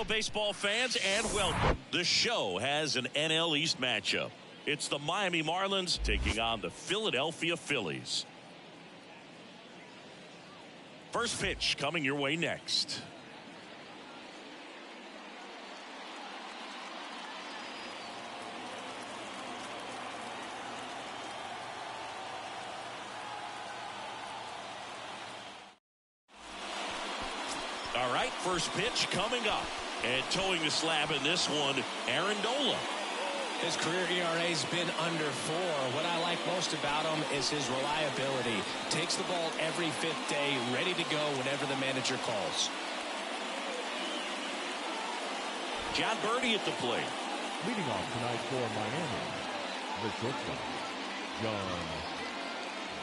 Hello, baseball fans, and welcome. The show has an NL East matchup. It's the Miami Marlins taking on the Philadelphia Phillies. First pitch coming your way next. All right, first pitch coming up. And towing the slab in this one, Aaron Nola. His career ERA's been under 4. What I like most about him is his reliability. Takes the ball every 5th day, ready to go whenever the manager calls. John Birdie at the plate. Leading off tonight for Miami, the shortstop, John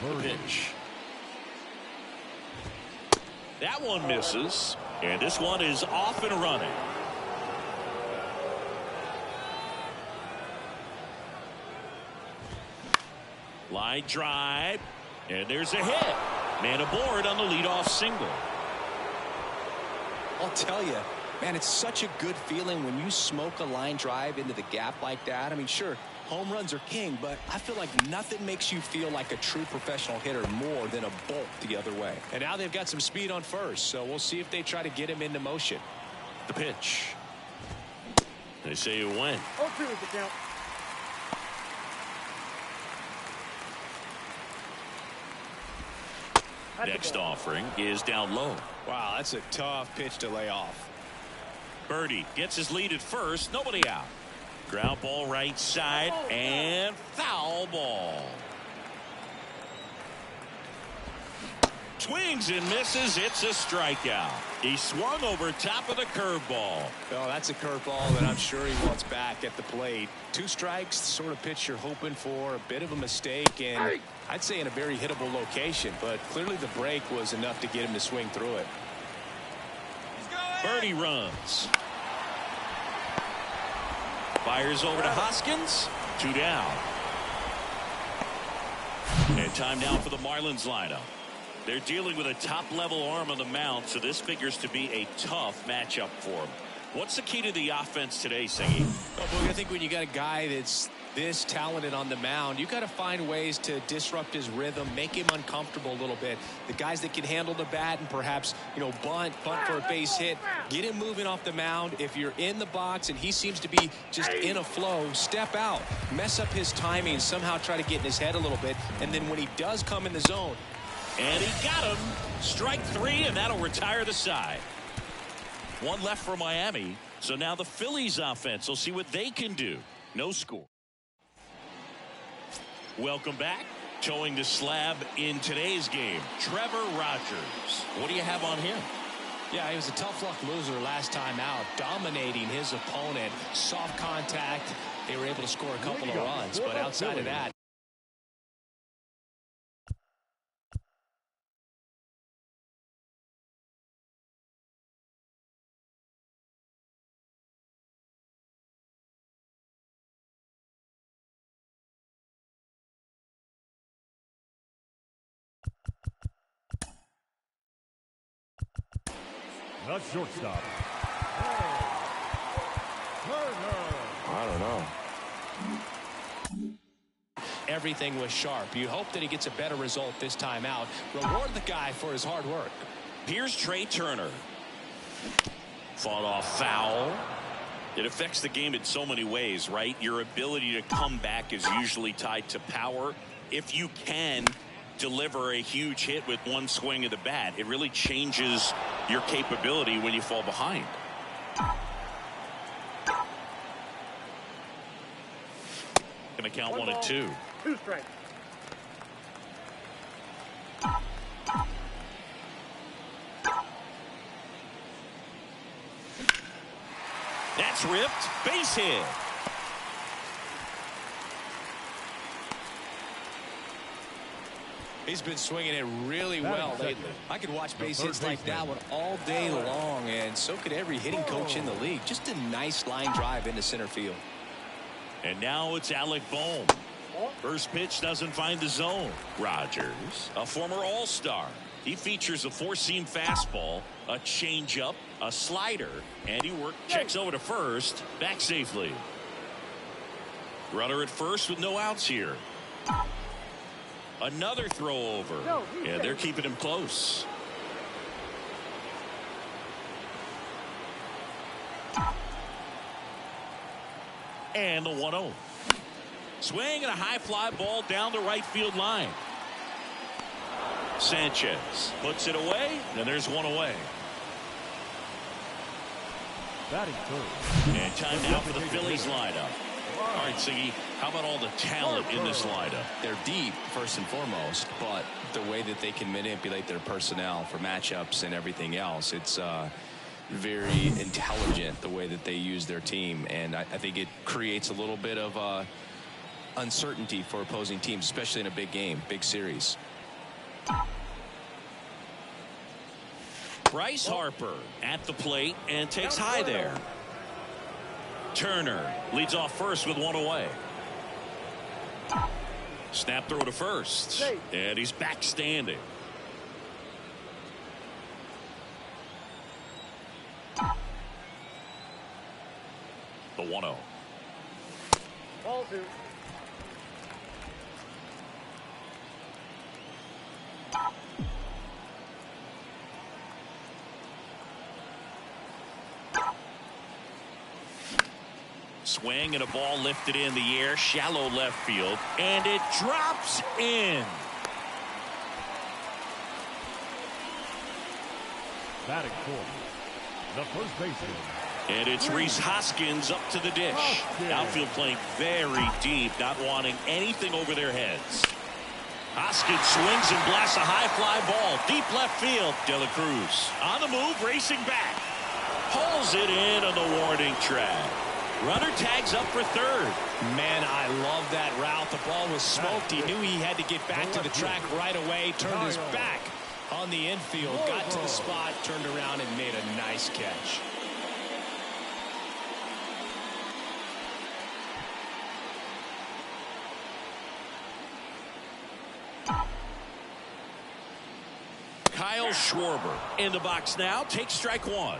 Birdie. Pitch. That one misses, and this one is off and running. Line drive, and there's a hit. Man aboard on the leadoff single. I'll tell you, man, it's such a good feeling when you smoke a line drive into the gap like that. I mean, sure, home runs are king, but I feel like nothing makes you feel like a true professional hitter more than a bolt the other way. And now they've got some speed on first, so we'll see if they try to get him into motion. The pitch. They say it went. 0-2 is the count. Next offering is down low. Wow, that's a tough pitch to lay off. Birdie gets his lead at first. Nobody out. Ground ball right side and foul ball. Swings and misses. It's a strikeout. He swung over top of the curveball. Well, that's a curveball that I'm sure he wants back at the plate. 2 strikes, sort of pitch you're hoping for. A bit of a mistake, and I'd say in a very hittable location. But clearly the break was enough to get him to swing through it. Birdie runs. Fires over to Hoskins. 2 down. And time now for the Marlins lineup. They're dealing with a top-level arm on the mound, so this figures to be a tough matchup for them. What's the key to the offense today, Singy? Well, Boog, I think when you got a guy that's this talented on the mound, you got to find ways to disrupt his rhythm, make him uncomfortable a little bit. The guys that can handle the bat and perhaps, bunt for a base hit, get him moving off the mound. If you're in the box and he seems to be just in a flow, step out, mess up his timing, somehow try to get in his head a little bit, and then when he does come in the zone. And he got him. Strike 3, and that'll retire the side. 1 left for Miami. So now the Phillies offense will see what they can do. No score. Welcome back. Towing the slab in today's game, Trevor Rogers. What do you have on him? Yeah, he was a tough luck loser last time out, dominating his opponent. Soft contact. They were able to score a couple of runs, but outside of that. The shortstop. I don't know. Everything was sharp. You hope that he gets a better result this time out. Reward the guy for his hard work. Here's Trey Turner. Fought off foul. It affects the game in so many ways, right? Your ability to come back is usually tied to power. If you can deliver a huge hit with one swing of the bat, it really changes your capability when you fall behind. Gonna count 1 and 2. 2 strikes. That's ripped. Base hit. He's been swinging it really well lately. I could watch base hits like that one all day long, and so could every hitting coach in the league. Just a nice line drive into center field. And now it's Alec Bohm. First pitch doesn't find the zone. Rogers, a former All-Star. He features a 4-seam fastball, a changeup, a slider, and he checks over to first, back safely. Runner at first with no outs here. Another throw over, and they're keeping him close. And the 1-0. Swing and a high fly ball down the right field line. Sanchez puts it away, and there's 1 away. Batting third. And time now for the Phillies lineup. All right, Siggy, how about all the talent in this lineup? They're deep, first and foremost, but the way that they can manipulate their personnel for matchups and everything else, it's very intelligent the way that they use their team, and I think it creates a little bit of uncertainty for opposing teams, especially in a big game, big series. Bryce Harper at the plate and takes high there. Turner leads off first with 1 away. Snap throw to first, and he's back standing. The 1-0. Ball 2. Swing and a ball lifted in the air, shallow left field, and it drops in. Batting fourth, the first baseman. And it's Rhys Hoskins up to the dish. Outfield playing very deep, not wanting anything over their heads. Hoskins swings and blasts a high fly ball. Deep left field. De La Cruz on the move, racing back. Pulls it in on the warning track. Runner tags up for third. Man, I love that route. The ball was smoked. He knew he had to get back to the track right away. Turned his back on the infield. Got to the spot, turned around, and made a nice catch. Kyle Schwarber in the box now. Takes strike one.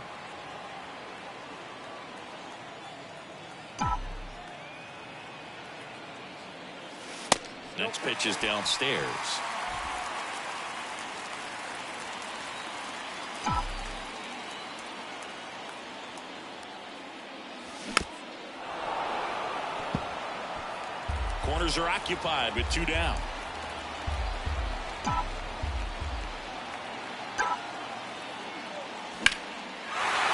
Next pitch is downstairs. Corners are occupied with two down.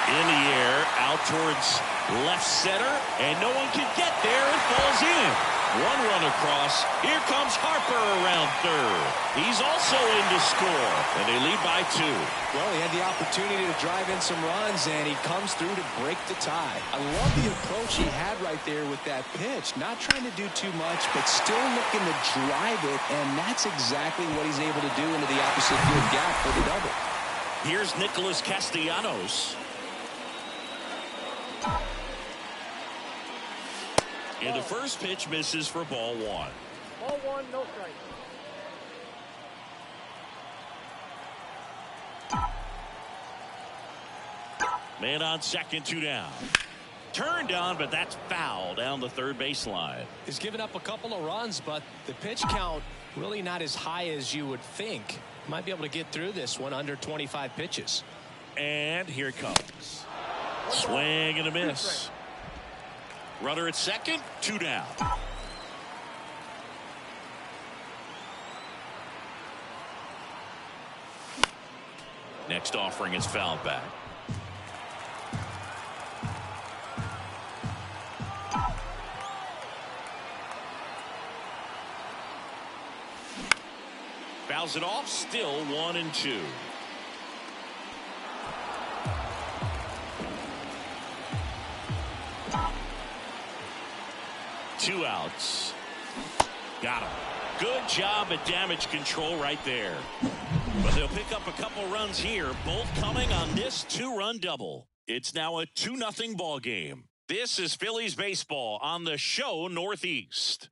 In the air, out towards left center, and no one can get there. It falls in. One run across. Here comes Harper around third. He's also in to score, and they lead by two. Well, he had the opportunity to drive in some runs, and he comes through to break the tie. I love the approach he had right there with that pitch. Not trying to do too much, but still looking to drive it, and that's exactly what he's able to do into the opposite field gap for the double. Here's Nicholas Castellanos. And the first pitch misses for ball one. Ball one, no strike. Man on second, two down. Turned on, but that's foul down the third baseline. He's given up a couple of runs, but the pitch count really not as high as you would think. Might be able to get through this one under 25 pitches. And here it comes. Swing and a miss. Runner at second, two down. Next offering is fouled back. Fouls it off, still 1-2. Two outs. Got him. Good job at damage control right there. But they'll pick up a couple runs here, both coming on this two-run double. It's now a 2-0 ball game. This is Phillies baseball on the show Northeast.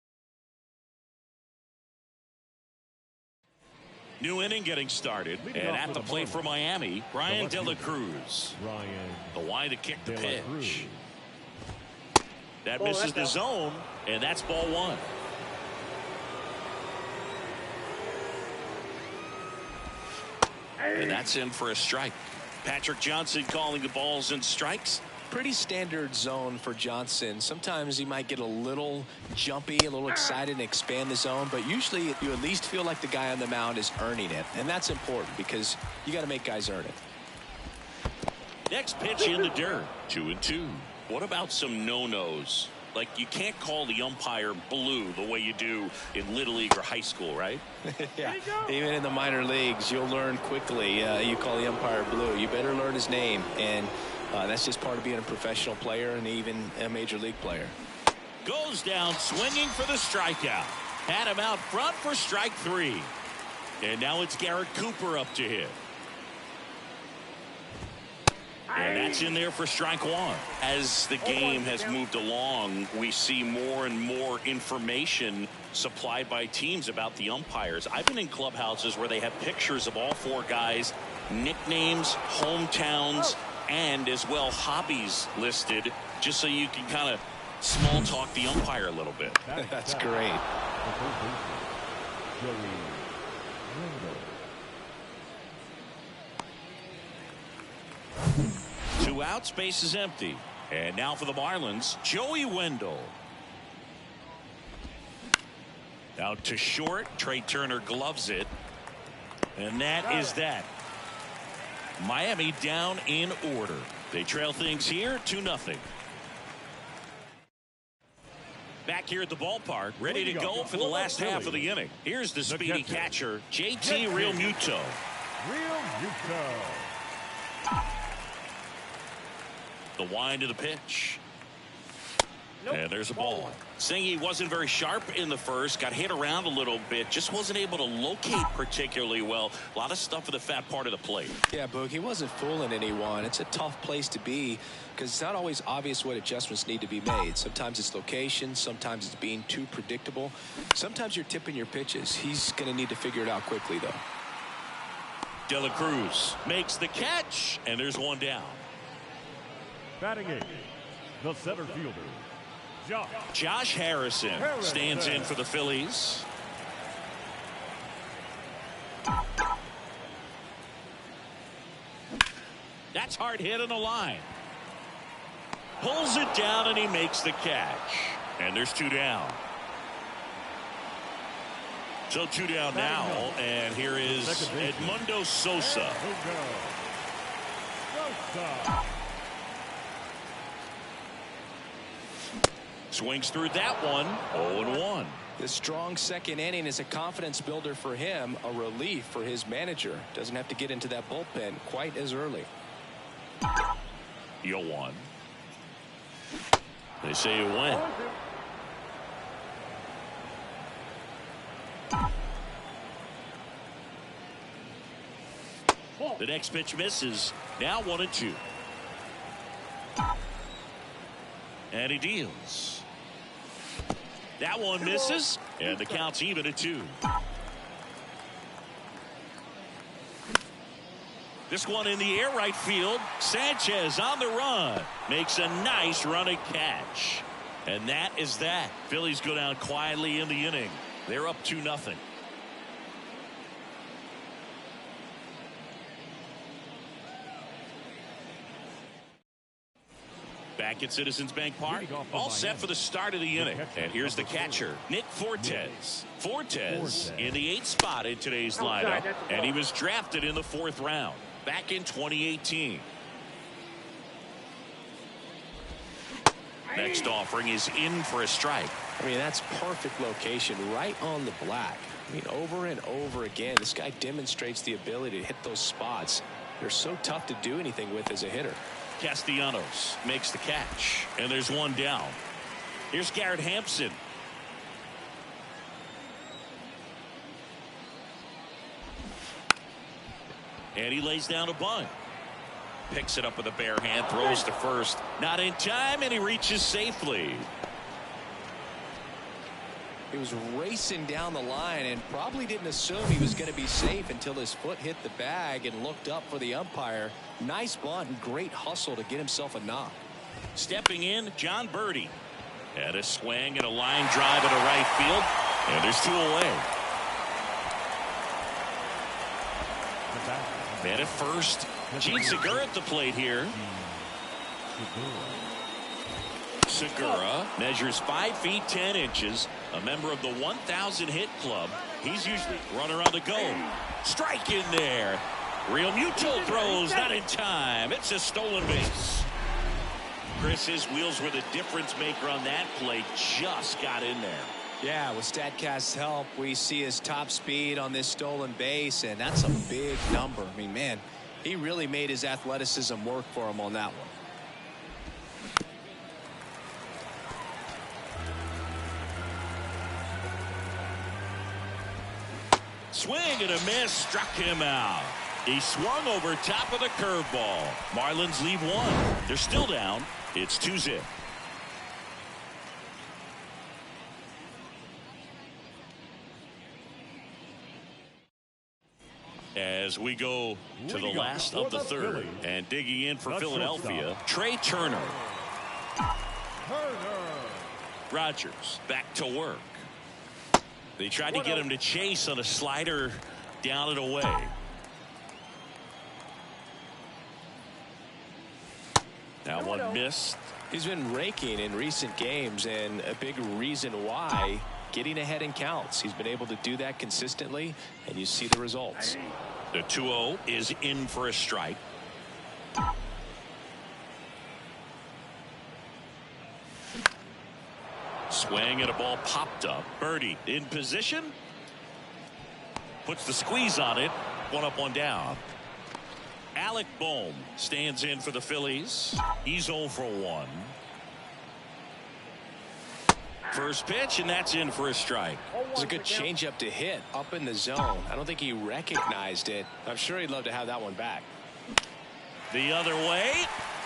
New inning getting started, and at the plate for Miami, Ryan De La Cruz. The line to kick the pitch. That misses the zone, and that's ball one. And that's in for a strike. Patrick Johnson calling the balls and strikes. Pretty standard zone for Johnson. Sometimes he might get a little jumpy, a little excited and expand the zone, but usually you at least feel like the guy on the mound is earning it, and that's important because you got to make guys earn it. Next pitch in the dirt. 2-2. What about some no-nos? Like, you can't call the umpire blue the way you do in Little League or high school, right? Yeah, even in the minor leagues, you'll learn quickly. You call the umpire blue. You better learn his name, and that's just part of being a professional player and even a major league player. Goes down swinging for the strikeout. Had him out front for strike three. And now it's Garrett Cooper up to hit. And that's in there for strike one. As the game has moved along, we see more and more information supplied by teams about the umpires. I've been in clubhouses where they have pictures of all four guys, nicknames, hometowns, and as well hobbies listed, just so you can kind of small talk the umpire a little bit. That's great. Two outs, base is empty. And now for the Marlins, Joey Wendell. Out to short. Trey Turner gloves it. And that is that. Miami down in order. They trail things here 2-0. Back here at the ballpark, ready to go for the last half of the inning. Here's the speedy catcher, JT Realmuto. The wind of the pitch. And there's a ball. Saying he wasn't very sharp in the first, got hit around a little bit, just wasn't able to locate particularly well. A lot of stuff at the fat part of the plate. Yeah, Boog, he wasn't fooling anyone. It's a tough place to be because it's not always obvious what adjustments need to be made. Sometimes it's location, sometimes it's being too predictable. Sometimes you're tipping your pitches. He's going to need to figure it out quickly, though. De La Cruz makes the catch, and there's one down. Batting 8, the center fielder, Josh Harrison stands in for the Phillies. That's hard hit on the line. Pulls it down and he makes the catch. And there's 2 down. So 2 down now, and here is Edmundo Sosa. Swings through that one. 0-1. This strong second inning is a confidence builder for him, a relief for his manager. Doesn't have to get into that bullpen quite as early. 0-1. They say you win. The next pitch misses. Now 1-2. And he deals. That one misses, and the count's even at 2. This one in the air right field. Sanchez on the run. Makes a nice running catch. And that is that. Phillies go down quietly in the inning. They're up 2-0. Back at Citizens Bank Park, all set for the start of the inning. And here's the catcher, Nick Fortes. Fortes in the 8th spot in today's lineup, and he was drafted in the 4th round back in 2018. Next offering is in for a strike. I mean, that's perfect location, right on the black. I mean, over and over again, this guy demonstrates the ability to hit those spots. They're so tough to do anything with as a hitter. Castellanos makes the catch, and there's one down. Here's Garrett Hampson. And he lays down a bunt. Picks it up with a bare hand, throws to first. Not in time, and he reaches safely. He was racing down the line and probably didn't assume he was going to be safe until his foot hit the bag and looked up for the umpire. Nice bunt and great hustle to get himself a knock. Stepping in, John Birdie. And a swing and a line drive into right field. And there's 2 away. And at first, Gene Segura at the plate here. Segura measures 5 feet 10 inches, a member of the 1,000 hit club. He's usually runner on the go. Strike in there. Realmuto throws, not in time. It's a stolen base. Chris, his wheels were the difference maker on that play. Just got in there. Yeah, with StatCast's help, we see his top speed on this stolen base, and that's a big number. I mean, man, he really made his athleticism work for him on that one. Swing and a miss, struck him out. He swung over top of the curveball. Marlins leave 1. They're still down. It's 2-0. As we go to the last of the 3rd, and digging in for Philadelphia, Trey Turner. Rogers back to work. They tried to get him to chase on a slider down and away. Now one missed. He's been raking in recent games, and a big reason why, getting ahead in counts. He's been able to do that consistently, and you see the results. The 2-0 is in for a strike. Swing and a ball popped up. Birdie in position. Puts the squeeze on it. One up, one down. Alec Bohm stands in for the Phillies. He's 0 for 1. First pitch, and that's in for a strike. It's a good changeup to hit up in the zone. I don't think he recognized it. I'm sure he'd love to have that one back. The other way.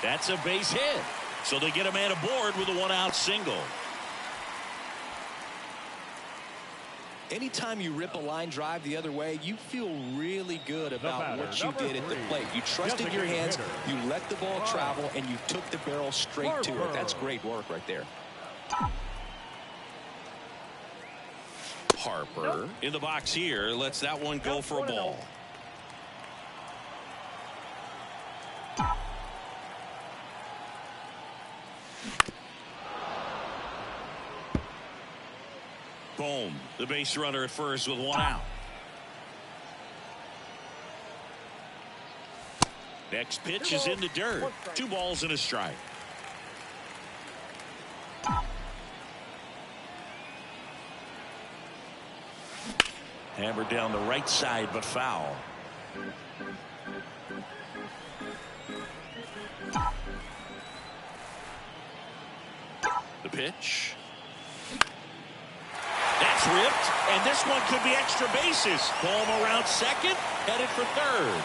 That's a base hit. So they get a man aboard with a 1-out single. Anytime you rip a line drive the other way, you feel really good about what you did at the plate. You trusted your hands, you let the ball travel, and you took the barrel straight to it. That's great work right there. Harper in the box here. Lets that one go for a ball. Bohm, the base runner at first with 1 out. Next pitch is in the dirt. 2 balls and a strike. Hammered down the right side, but foul. The pitch. That's ripped, and this one could be extra bases. Bohm around second, headed for third.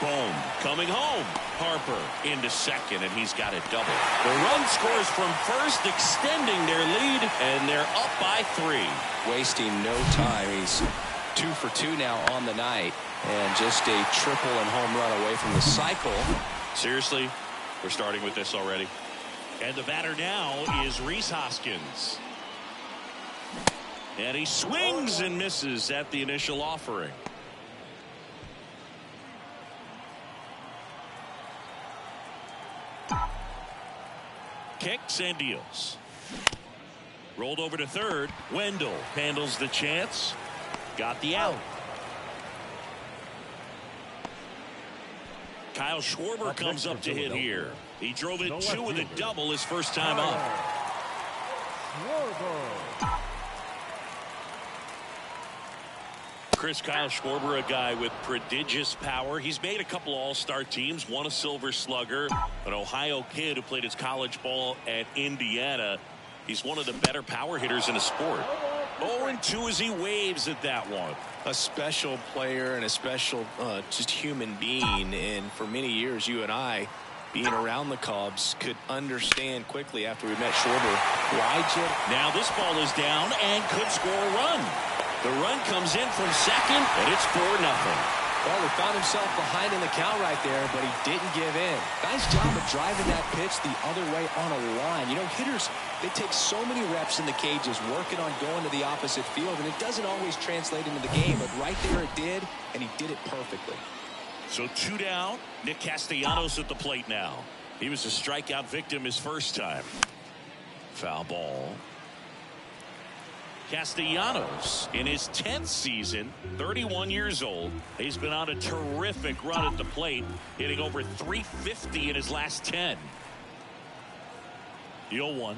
Bohm coming home. Harper into second, and he's got it double. The run scores from first, extending their lead, and they're up by 3. Wasting no time. He's 2 for 2 now on the night, and just a triple and home run away from the cycle. Seriously, we're starting with this already. And the batter now is Rhys Hoskins. And he swings and misses at the initial offering. Kicks and deals. Rolled over to third. Wendell handles the chance. Got the out. Kyle Schwarber comes up to hit here. He drove it 2 with a double his first time up. Kyle Schwarber, a guy with prodigious power. He's made a couple All-Star teams, won a Silver Slugger, an Ohio kid who played his college ball at Indiana. He's one of the better power hitters in the sport. 0-2 as he waves at that one. A special player and a special just human being. And for many years, you and I, being around the Cubs, could understand quickly after we met Schwarber why. Now this ball is down and could score a run. The run comes in from second, and it's 4-0. Well, he found himself behind in the count right there, but he didn't give in. Nice job of driving that pitch the other way on a line. You know, hitters, they take so many reps in the cages working on going to the opposite field, and it doesn't always translate into the game, but right there it did, and he did it perfectly. So 2 down. Nick Castellanos at the plate now. He was a strikeout victim his first time. Foul ball. Castellanos in his 10th season, 31 years old. He's been on a terrific run at the plate, hitting over .350 in his last 10. The 0-1.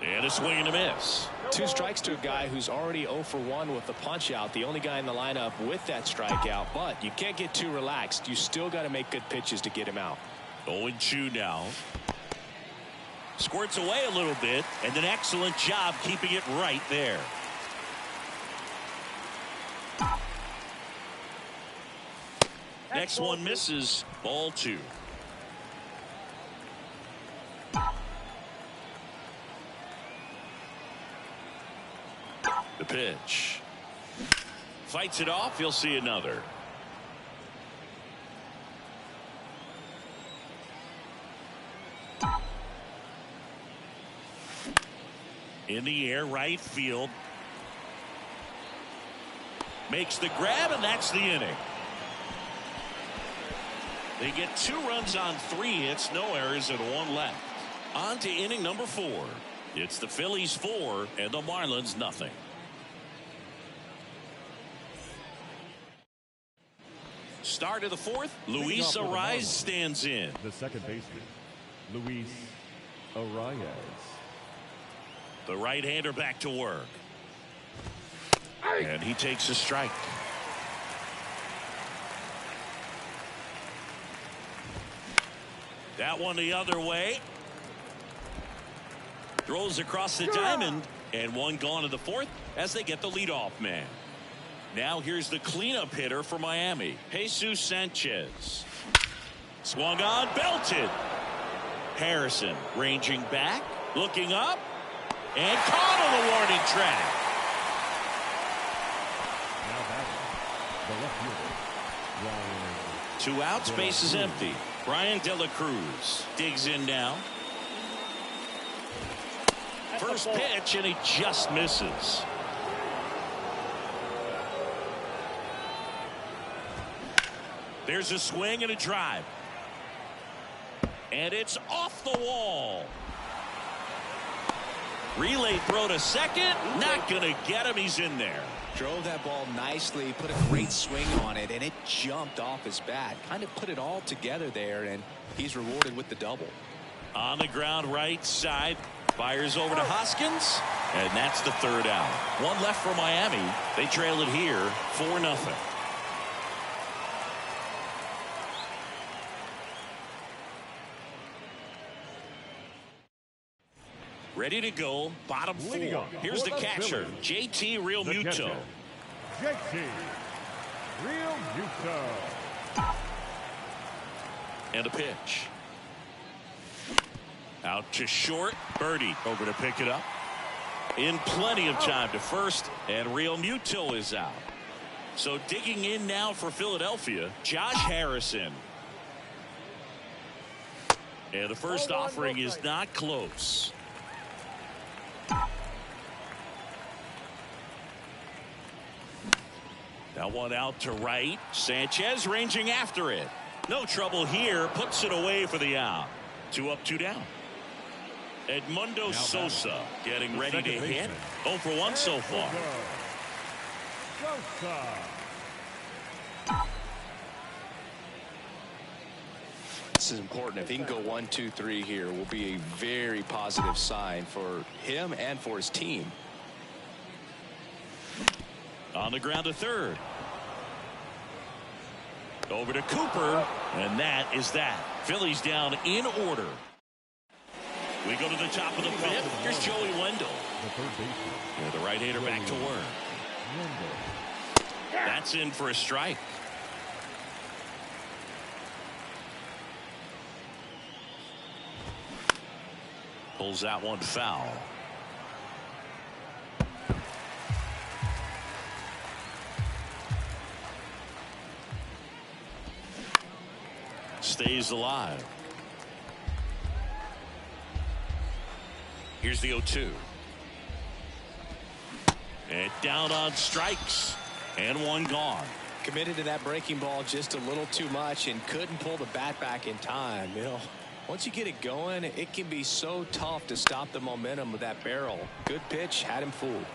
And a swing and a miss. 2 strikes to a guy who's already 0 for 1 with the punch out. The only guy in the lineup with that strikeout. But you can't get too relaxed. You still got to make good pitches to get him out. 0-2 now. Squirts away a little bit, and an excellent job keeping it right there. Next one misses. Ball 2. The pitch. Fights it off. He'll see another. In the air, right field. Makes the grab, and that's the inning. They get 2 runs on 3 hits, no errors, and 1 left. On to inning number 4. It's the Phillies 4 and the Marlins nothing. Start of the 4th. Luis Arraez stands in. The second baseman, Luis Arraez. The right-hander back to work. And he takes a strike. That one the other way. Throws across the diamond. And one gone to the 4th as they get the leadoff man. Now here's the cleanup hitter for Miami, Jesus Sanchez. Swung on, belted. Harrison ranging back, looking up, and caught on the warning track. Now batting, the left fielder, Ryan. 2 outs, base is empty. Brian De La Cruz digs in now. First pitch, and he just misses. There's a swing and a drive. And it's off the wall. Relay throw to second. Not going to get him. He's in there. Drove that ball nicely, put a great swing on it, and it jumped off his bat. Kind of put it all together there, and he's rewarded with the double. On the ground, right side. Fires over to Hoskins. And that's the 3rd out. One left for Miami. They trail it here 4-0. Ready to go, bottom 4. Here's the catcher, JT Realmuto. JT Realmuto. And a pitch. Out to short. Birdie over to pick it up. In plenty of time to first, and Realmuto is out. So digging in now for Philadelphia, Josh Harrison. And the first offering is not close. That one out to right. Sanchez ranging after it. No trouble here. Puts it away for the out. 2 up, 2 down. Edmundo Sosa getting ready to hit. 0 for 1 so far. This is important. If he can go 1, 2, 3 here, will be a very positive sign for him and for his team. On the ground to 3rd. Over to Cooper, and that is that. Phillies down in order. We go to the top of the 5th. Here's Joey Wendell. The third baseman. Yeah, the right-hander back to work. That's in for a strike. Pulls that one foul. Stays alive. Here's the 0-2. And down on strikes. And one gone. Committed to that breaking ball just a little too much and couldn't pull the bat back in time. You know, once you get it going, it can be so tough to stop the momentum of that barrel. Good pitch, had him fooled.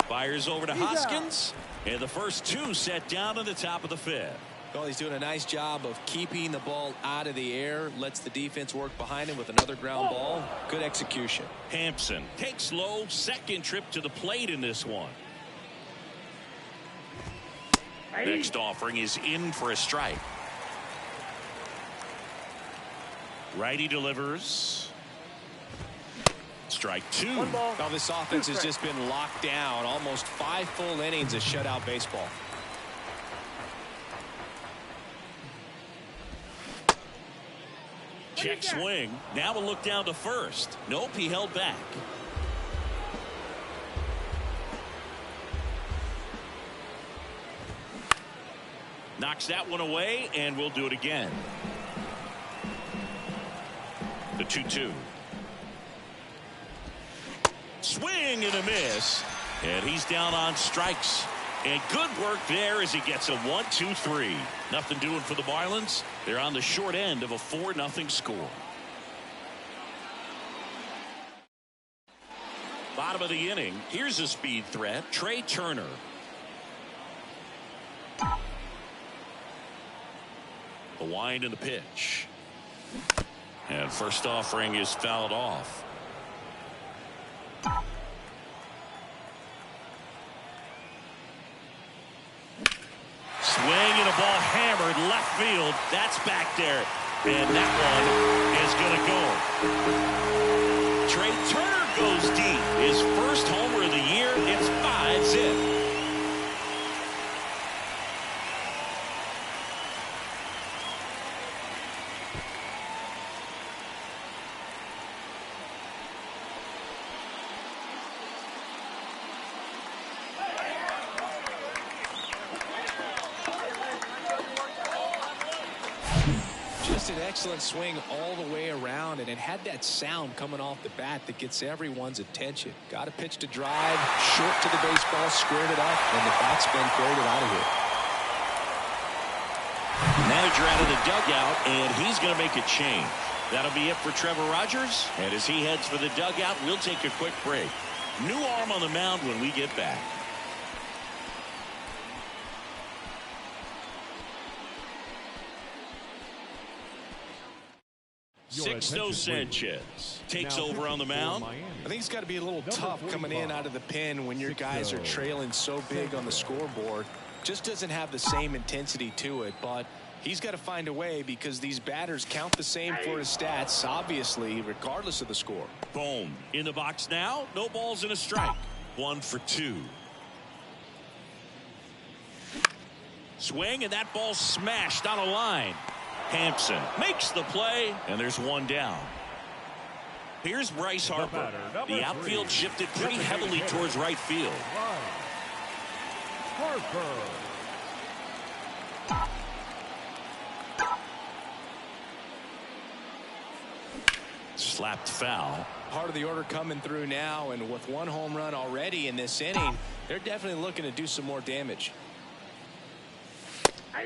Fires over to Hoskins. And the first 2 set down in the top of the 5th. Well, he's doing a nice job of keeping the ball out of the air. Lets the defense work behind him with another ground ball. Good execution. Hampson takes low. Second trip to the plate in this one. Next offering is in for a strike. Righty delivers. Strike 2. Now this offense has just been locked down. Almost 5 full innings of shutout baseball. Check swing. Now a look down to first. Nope, he held back. Knocks that one away, and we'll do it again. The 2-2. Swing and a miss. And he's down on strikes. And good work there as he gets a 1-2-3. Nothing doing for the Marlins. They're on the short end of a 4-0 score. bottom of the inning. Here's a speed threat, Trey Turner. The wind and the pitch. And first offering is fouled off. Swing and a ball hammered left field. That's back there. And that one is going to go. Trey Turner goes deep. His first homer of the year. It's 5-zip. An excellent swing all the way around, and it had that sound coming off the bat that gets everyone's attention. Got a pitch to drive, short to the baseball, squared it up, and the batsman carried it out of here. Manager out of the dugout, and he's going to make a change. That'll be it for Trevor Rogers, and as he heads for the dugout, we'll take a quick break. New arm on the mound when we get back. Sixto Sanchez takes over on the mound. I think it's got to be a little tough coming in out of the pen when your guys are trailing so big on the scoreboard. Just doesn't have the same intensity to it, but he's got to find a way because these batters count the same for his stats, obviously, regardless of the score. Boom. In the box now, no balls and a strike. 1 for 2. Swing, and that ball smashed on a line. Hampson makes the play, and there's one down. Here's Bryce Harper. The outfield shifted pretty heavily towards right field. Harper. Slapped foul. Part of the order coming through now, and with one home run already in this inning, they're definitely looking to do some more damage.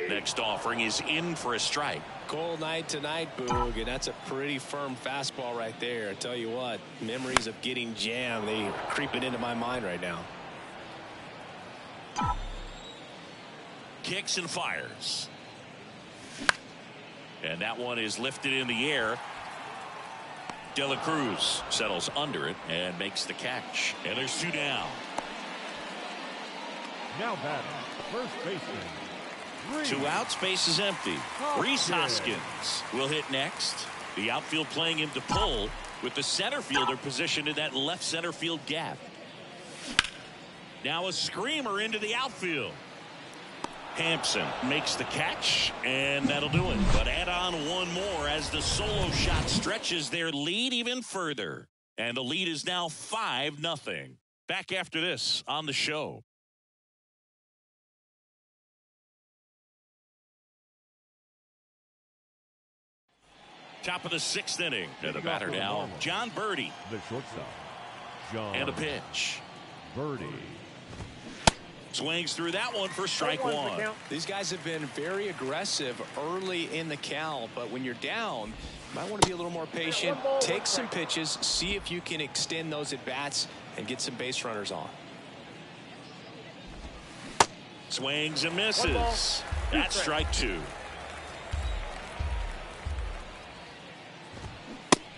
Next offering is in for a strike. Cold night tonight, Boog, and that's a pretty firm fastball right there. I tell you what, memories of getting jammed, they are creeping into my mind right now. Kicks and fires. And that one is lifted in the air. De La Cruz settles under it and makes the catch. And there's 2 down. Now batting, first baseman. 2 outs, base is empty. Rhys Hoskins will hit next. The outfield playing him to pull with the center fielder positioned in that left center field gap. Now a screamer into the outfield. Hampson makes the catch, and that'll do it. But add on one more as the solo shot stretches their lead even further. And the lead is now 5-0. Back after this on the show. Top of the 6th inning. And the batter now, John Birdie. The shortstop, John. And a pitch. Birdie. Swings through that one for strike 1. These guys have been very aggressive early in the count, but when you're down, you might want to be a little more patient. Take some pitches, see if you can extend those at bats and get some base runners on. Swings and misses. That's strike 2.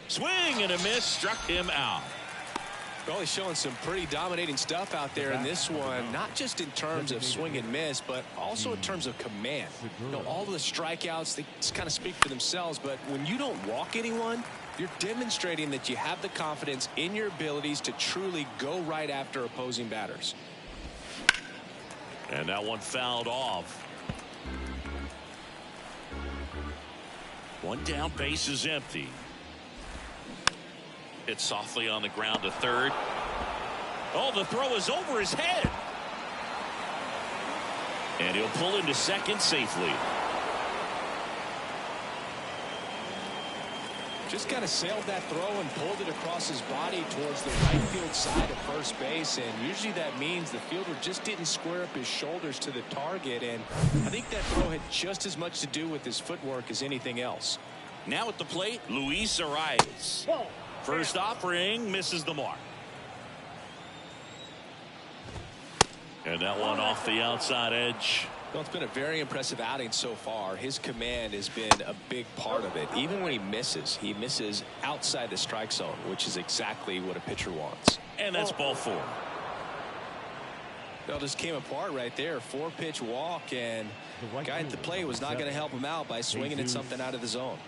Swing and a miss, struck him out. Well, he's showing some pretty dominating stuff out there in this one, not just in terms of swing and miss, but also in terms of command. You know, all of the strikeouts, they just kind of speak for themselves, but when you don't walk anyone, you're demonstrating that you have the confidence in your abilities to truly go right after opposing batters. And that one fouled off. 1 down, base is empty. It's softly on the ground to third. Oh, the throw is over his head. And he'll pull into second safely. Just kind of sailed that throw and pulled it across his body towards the right field side of first base, and usually that means the fielder just didn't square up his shoulders to the target, and I think that throw had just as much to do with his footwork as anything else. Now at the plate, Luis Arias. First offering misses the mark. And that one off the outside edge. Well, it's been a very impressive outing so far. His command has been a big part of it. Even when he misses outside the strike zone, which is exactly what a pitcher wants. And that's ball 4. Well, just came apart right there. 4-pitch walk, and the guy at the plate was not going to help him out by swinging at something out of the zone.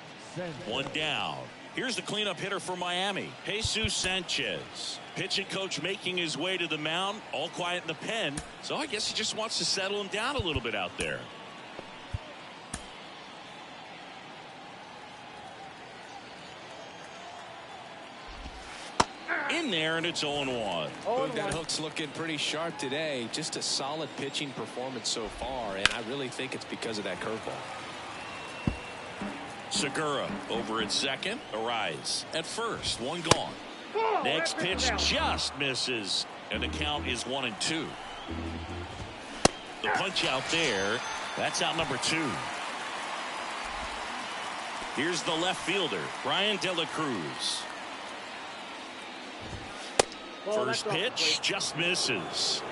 1 down. Here's the cleanup hitter for Miami, Jesus Sanchez. Pitching coach making his way to the mound, all quiet in the pen. So I guess he just wants to settle him down a little bit out there. In there, and it's 0-1. That hook's looking pretty sharp today. Just a solid pitching performance so far, and I really think it's because of that curveball. Segura over at second. Arise at first. 1 gone. Next pitch just misses, and the count is 1-2. The punch out there. That's out number 2. Here's the left fielder, Brian De La Cruz. First pitch just misses.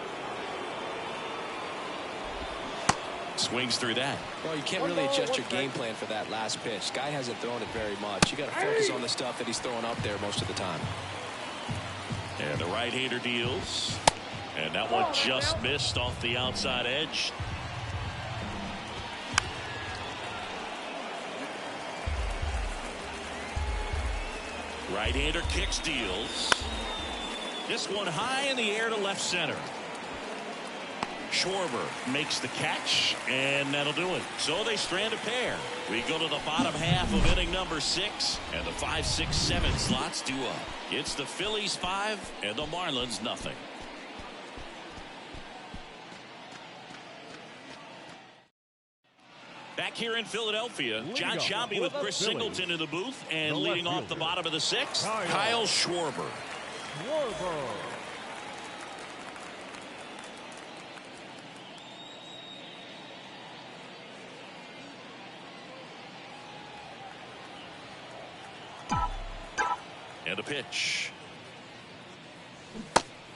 Swings through that. Well, you can't really adjust your game plan for that last pitch. Guy hasn't thrown it very much. You got to focus on the stuff that he's throwing up there most of the time. And the right-hander deals. And that one just missed off the outside edge. Right-hander kicks, deals. This one high in the air to left center. Schwarber makes the catch, and that'll do it. So they strand a pair. We go to the bottom half of inning number 6, and the 5, 6, 7 slots due up. It's the Phillies 5 and the Marlins nothing. Back here in Philadelphia, John Sciambi with Chris Singleton in the booth, and leading off the bottom of the 6th, Kyle Schwarber. And a pitch.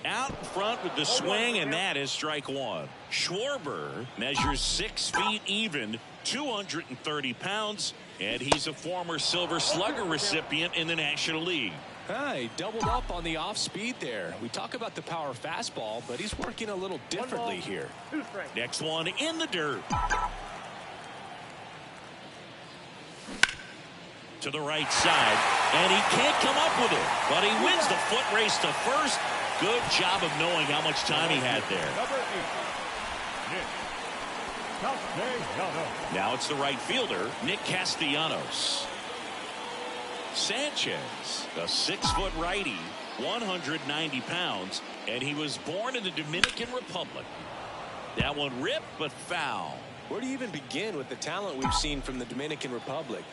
Out in front with the swing, and that is strike 1. Schwarber measures 6 feet even, 230 pounds, and he's a former Silver Slugger recipient in the National League. He doubled up on the off speed there. We talk about the power fastball, but he's working a little differently here. Next one in the dirt. To the right side, and he can't come up with it, but he wins the foot race to first. Good job of knowing how much time he had there. Now it's the right fielder, Nick Castellanos. Sanchez, a 6-foot righty, 190 pounds, and he was born in the Dominican Republic. That one ripped, but foul. Where do you even begin with the talent we've seen from the Dominican Republic?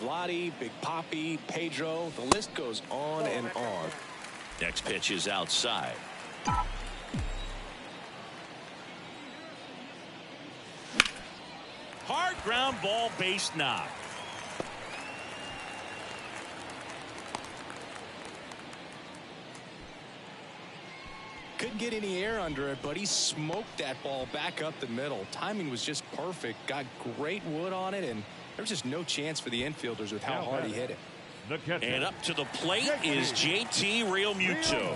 Vladdy, Big Papi, Pedro, the list goes on and on. Next pitch is outside. Hard ground ball, base knock. Couldn't get any air under it, but he smoked that ball back up the middle. Timing was just perfect. Got great wood on it, and there was just no chance for the infielders with how hard he hit it. And up to the plate is JT Realmuto.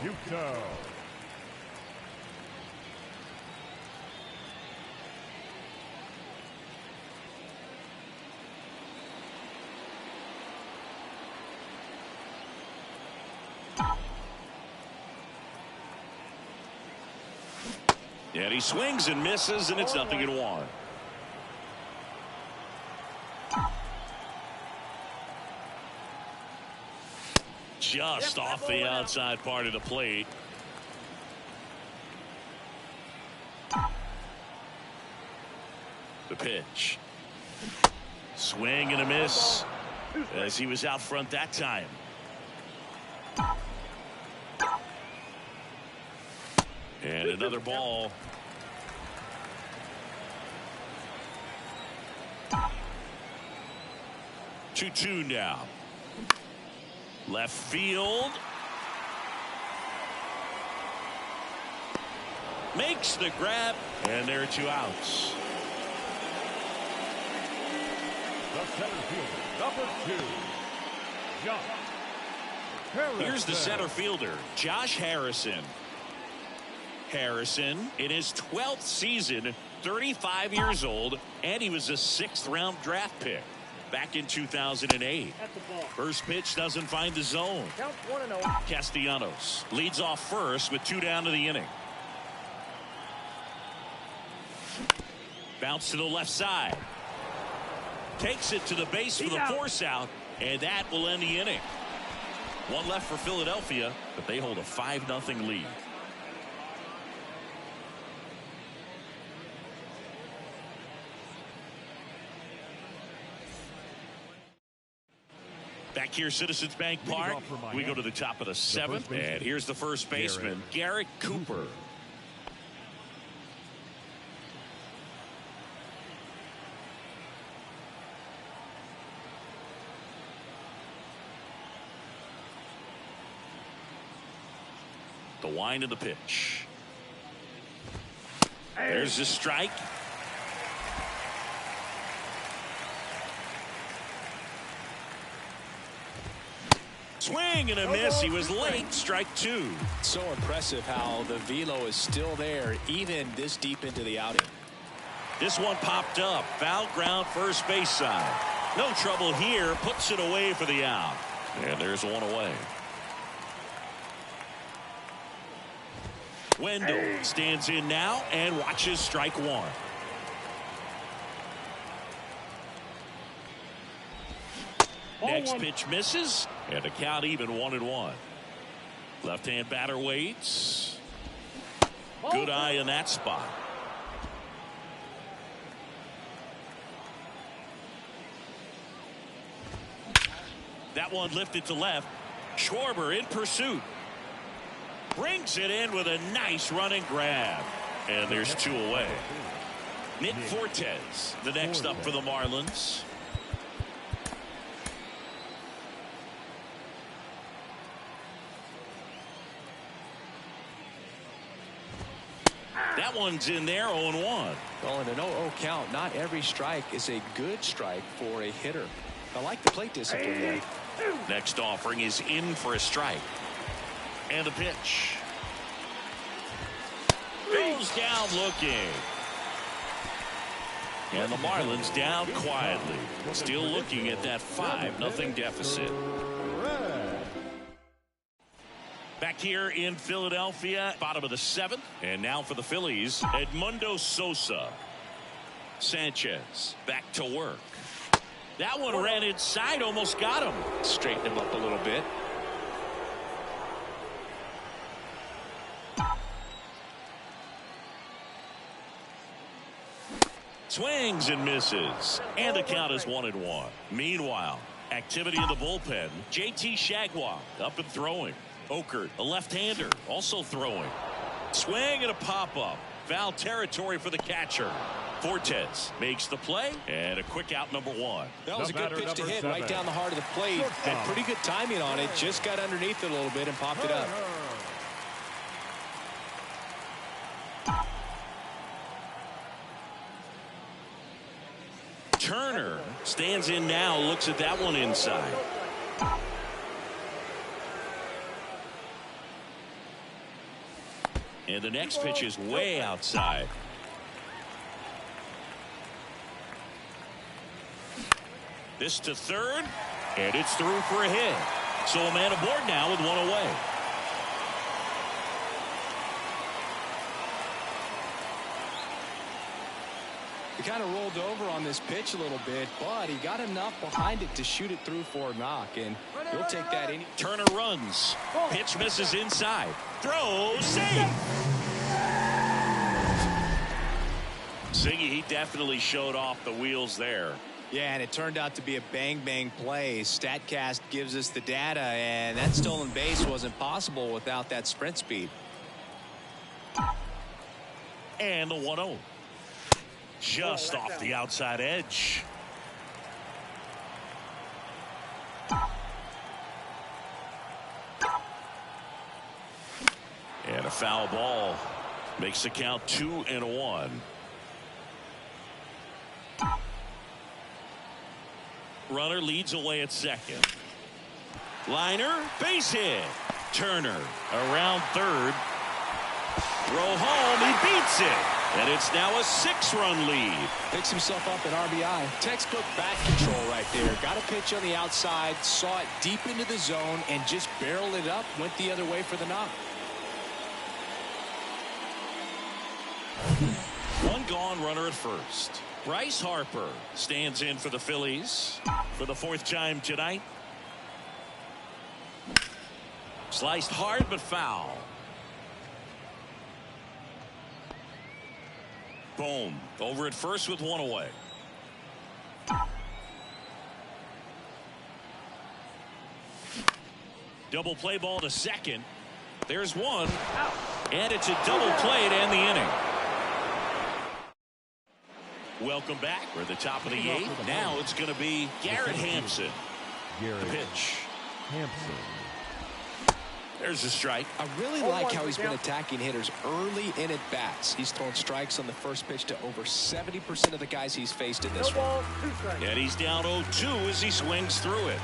And he swings and misses, and it's 0-1. Just off the outside part of the plate. The pitch. Swing and a miss as he was out front that time. And another ball. Two now. Left field. Makes the grab, and there are 2 outs. The center fielder, number 2, Josh Harrison. Here's the center fielder, Josh Harrison. Harrison, in his 12th season, 35 years old, and he was a 6th-round draft pick back in 2008. First pitch doesn't find the zone. Count 1-0. Castellanos leads off first with 2 down to the inning. Bounce to the left side. Takes it to the base for the force out, and that will end the inning. 1 left for Philadelphia, but they hold a 5-0 lead. Back here, Citizens Bank Park, we go to the top of the 7th, and here's the first baseman, Garrett Cooper. The wind of the pitch. There's the strike. Swing and a miss. He was late. Strike 2. So impressive how the velo is still there even this deep into the outing. This one popped up. Foul ground, first base side. No trouble here. Puts it away for the out. And there's 1 away. Wendell stands in now and watches strike 1. Next pitch misses, and the count even 1-1. Left-hand batter waits. Good eye in that spot. That one lifted to left. Schwarber in pursuit. Brings it in with a nice running grab. And there's 2 away. Nick Fortes, the next up for the Marlins. That one's in there, 0-1. Well, in an 0-0 count, not every strike is a good strike for a hitter. I like the plate discipline there. Next offering is in for a strike. And a pitch. Goes down looking. And the Marlins down quietly. Still looking at that 5-0 deficit. Back here in Philadelphia, bottom of the 7th. And now for the Phillies, Edmundo Sosa. Sanchez back to work. That one ran inside, almost got him. Straighten him up a little bit. Swings and misses. And the count is 1-1. Meanwhile, activity in the bullpen. JT Shagwell up and throwing. Okert, a left-hander, also throwing. Swing and a pop-up. Foul territory for the catcher. Fortes makes the play, and a quick out, number 1. That was a good pitch to hit right down the heart of the plate. Had pretty good timing on it. Just got underneath it a little bit and popped it up. Turner stands in now, looks at that one inside. And the next pitch is way outside. This to third, and it's through for a hit. So a man aboard now with 1 away. He kind of rolled over on this pitch a little bit, but he got enough behind it to shoot it through for a knock, and he'll take that in. Turner runs. Pitch misses inside. Throw, save. Ziggy, he definitely showed off the wheels there. Yeah, and it turned out to be a bang-bang play. StatCast gives us the data, and that stolen base wasn't possible without that sprint speed. And the 1-0. Just off the outside edge. And a foul ball. Makes the count 2-1. Runner leads away at second. Liner, base hit. Turner around third. Throw home, he beats it. And it's now a 6-run lead. Picks himself up an RBI. Textbook bat control right there. Got a pitch on the outside, saw it deep into the zone, and just barreled it up, went the other way for the knock. One gone, runner at first. Bryce Harper stands in for the Phillies for the 4th time tonight. Sliced hard but foul. Boom. Over at first with one away. Double play ball to second. There's one. And it's a double play to end the inning. Welcome back. We're at the top of the 8th. Now it's going to be Garrett Hampson. The pitch. Hampson. There's a strike. I really like how he's been attacking hitters early in at bats. He's thrown strikes on the first pitch to over 70% of the guys he's faced in this one. And he's down 0-2 as he swings through it.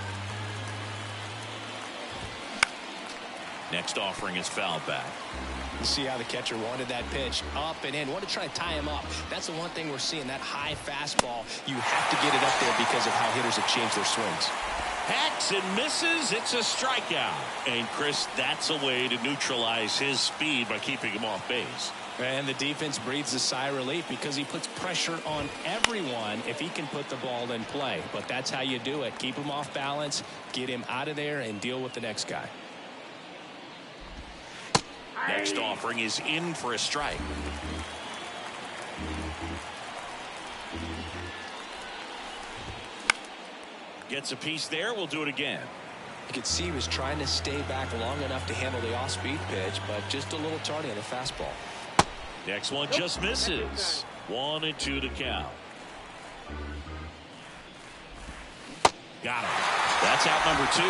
Next offering is fouled back. You see how the catcher wanted that pitch up and in. Want to try to tie him up. That's the one thing we're seeing, that high fastball. You have to get it up there because of how hitters have changed their swings. Hacks and misses. It's a strikeout. And Chris, that's a way to neutralize his speed by keeping him off base. And the defense breathes a sigh of relief because he puts pressure on everyone if he can put the ball in play. But that's how you do it. Keep him off balance, get him out of there, and deal with the next guy. Next offering is in for a strike. Gets a piece there. We'll do it again. You could see he was trying to stay back long enough to handle the off-speed pitch, but just a little tardy on the fastball. Next one just misses. 1-2 to count. Got him. That's out number 2.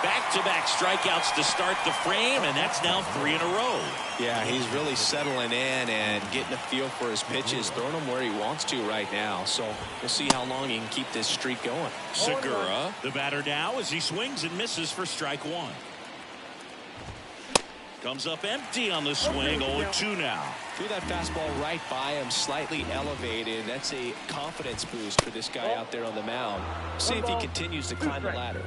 Back-to-back strikeouts to start the frame, and that's now 3 in a row. Yeah, he's really settling in and getting a feel for his pitches, throwing them where he wants to right now. So we'll see how long he can keep this streak going. Segura, the batter now, as he swings and misses for strike 1. Comes up empty on the swing. 0-2 now. Threw that fastball right by him, slightly elevated. That's a confidence boost for this guy out there on the mound. See if he continues to climb the ladder.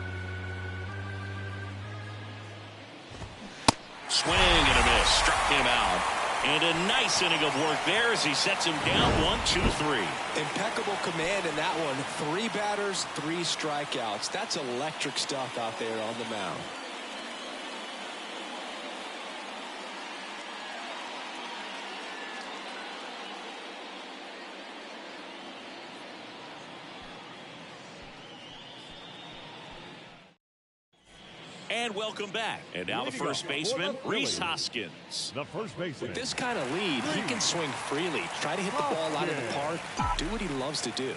Swing and a miss. Struck him out. And a nice inning of work there as he sets him down 1-2-3. Impeccable command in that one. 3 batters, 3 strikeouts. That's electric stuff out there on the mound. And welcome back. And now the first baseman, Rhys Hoskins. The first baseman. With this kind of lead, he can swing freely. Try to hit the ball out of the park. Do what he loves to do.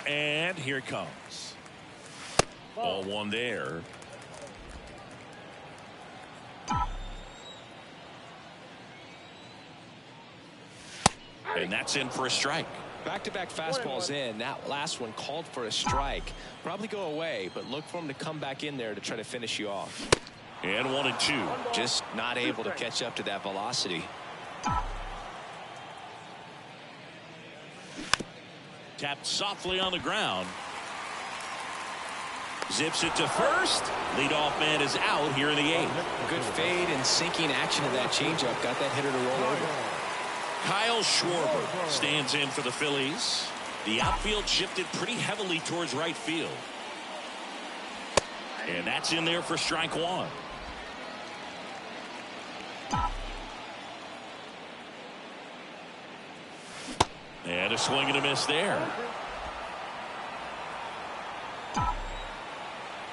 And here it comes. Ball 1 there. And that's in for a strike. Back-to-back fastballs in. That last one called for a strike. Probably go away, but look for him to come back in there to try to finish you off. And 1-2. Just not able to catch up to that velocity. Tapped softly on the ground. Zips it to first. Leadoff man is out here in the 8th. Good fade and sinking action of that changeup. Got that hitter to roll over. Kyle Schwarber stands in for the Phillies. The outfield shifted pretty heavily towards right field. And that's in there for strike 1. And a swing and a miss there.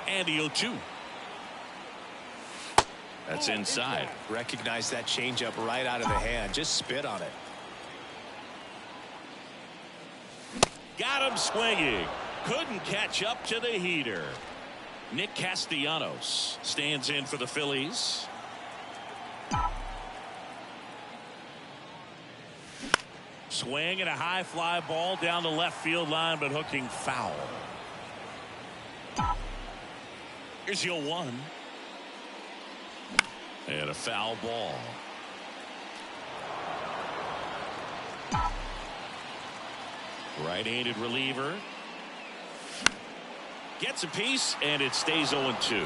And the 0-2. That's inside. Recognize that changeup right out of the hand. Just spit on it. Got him swinging. Couldn't catch up to the heater. Nick Castellanos stands in for the Phillies. Swing and a high fly ball down the left field line, but hooking foul. Here's your 1. And a foul ball. Right-handed reliever. Gets a piece, and it stays 0-2.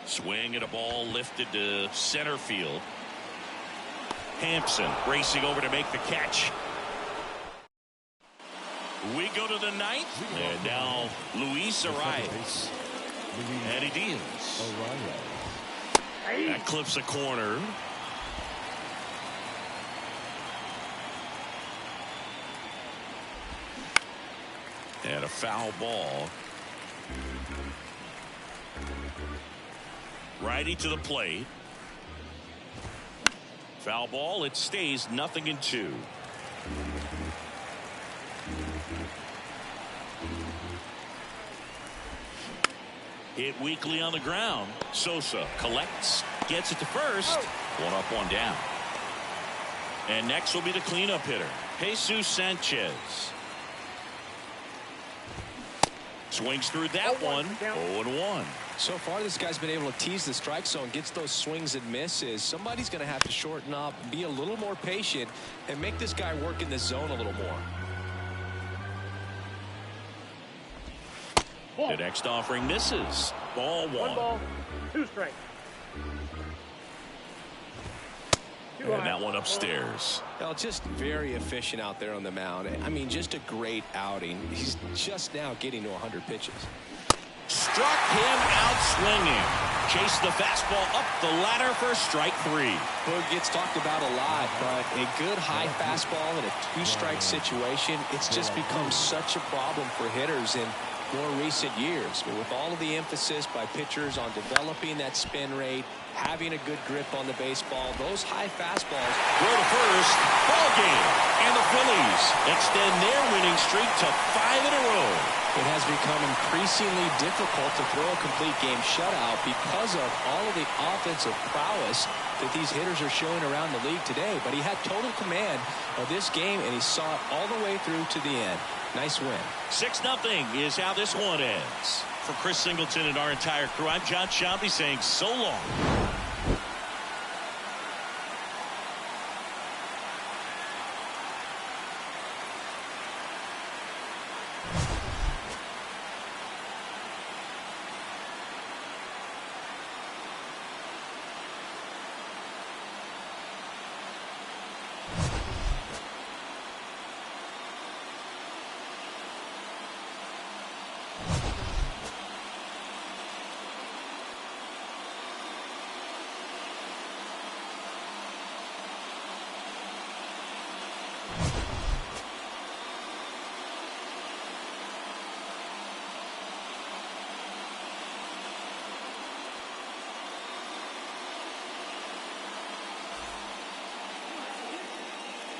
Swing and a ball lifted to center field. Hampson racing over to make the catch. We go to the 9th, and now Luis Arias. Eddie Diaz. That clips a corner. And a foul ball. Righty to the plate. Foul ball. It stays 0-2. Hit weakly on the ground. Sosa collects, gets it to first. 1 up, 1 down. And next will be the cleanup hitter, Jesus Sanchez. Swings through that one. 0-1. So far, this guy's been able to tease the strike zone, gets those swings and misses. Somebody's going to have to shorten up, be a little more patient, and make this guy work in the zone a little more. The next offering misses. Ball 1. 1 ball, 2 strikes. And that one upstairs. Well, just very efficient out there on the mound. I mean, just a great outing. He's just now getting to 100 pitches. Struck him out swinging. Chased the fastball up the ladder for strike 3. Boog gets talked about a lot, but a good high fastball in a 2-strike situation, it's just become such a problem for hitters in more recent years. With all of the emphasis by pitchers on developing that spin rate, having a good grip on the baseball, those high fastballs. Throw to first. Ball game. And the Phillies extend their winning streak to 5 in a row. It has become increasingly difficult to throw a complete game shutout because of all of the offensive prowess that these hitters are showing around the league today. But he had total command of this game, and he saw it all the way through to the end. Nice win. 6-0 is how this one ends. For Chris Singleton and our entire crew, I'm John Shambi saying so long.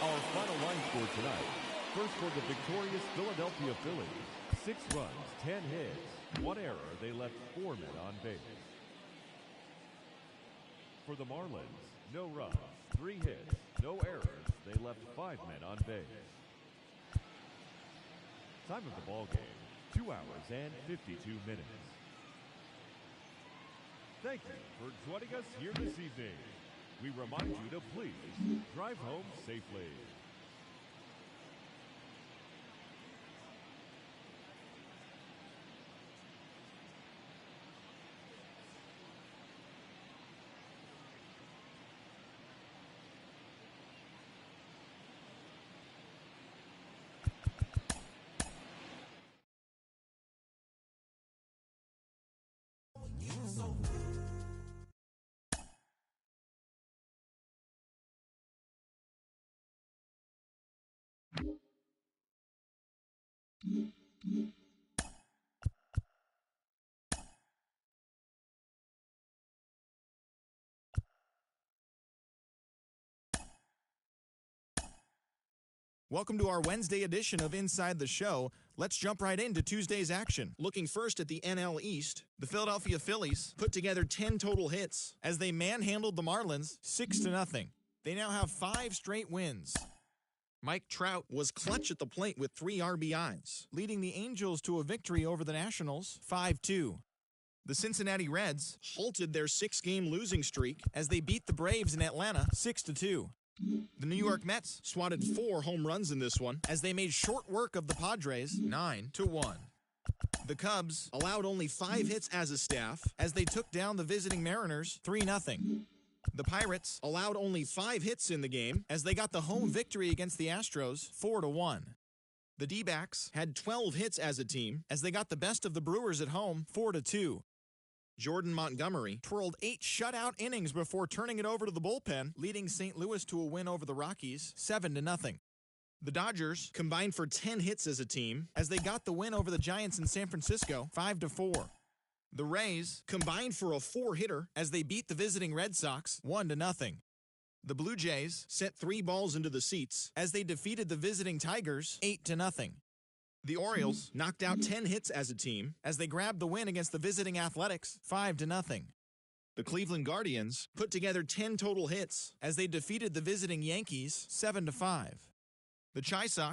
Our final line score tonight. First for the victorious Philadelphia Phillies. 6 runs, 10 hits, 1 error. They left 4 men on base. For the Marlins, no runs, 3 hits, no errors. They left 5 men on base. Time of the ball game, 2 hours and 52 minutes. Thank you for joining us here this evening. We remind you to please drive home safely. Welcome to our Wednesday edition of Inside the Show. Let's jump right into Tuesday's action. Looking first at the NL East, the Philadelphia Phillies put together 10 total hits as they manhandled the Marlins 6-0. They now have 5 straight wins. Mike Trout was clutch at the plate with 3 RBIs, leading the Angels to a victory over the Nationals 5-2. The Cincinnati Reds halted their 6-game losing streak as they beat the Braves in Atlanta 6-2. The New York Mets swatted 4 home runs in this one as they made short work of the Padres 9-1. The Cubs allowed only 5 hits as a staff as they took down the visiting Mariners 3-0. The Pirates allowed only 5 hits in the game as they got the home victory against the Astros 4-1. The D-backs had 12 hits as a team as they got the best of the Brewers at home 4-2. Jordan Montgomery twirled 8 shutout innings before turning it over to the bullpen, leading St. Louis to a win over the Rockies 7-0. The Dodgers combined for 10 hits as a team as they got the win over the Giants in San Francisco 5-4. The Rays combined for a 4-hitter as they beat the visiting Red Sox 1-0. The Blue Jays sent 3 balls into the seats as they defeated the visiting Tigers 8-0. The Orioles knocked out 10 hits as a team as they grabbed the win against the visiting Athletics 5-0. The Cleveland Guardians put together 10 total hits as they defeated the visiting Yankees 7-5. The Chi Sox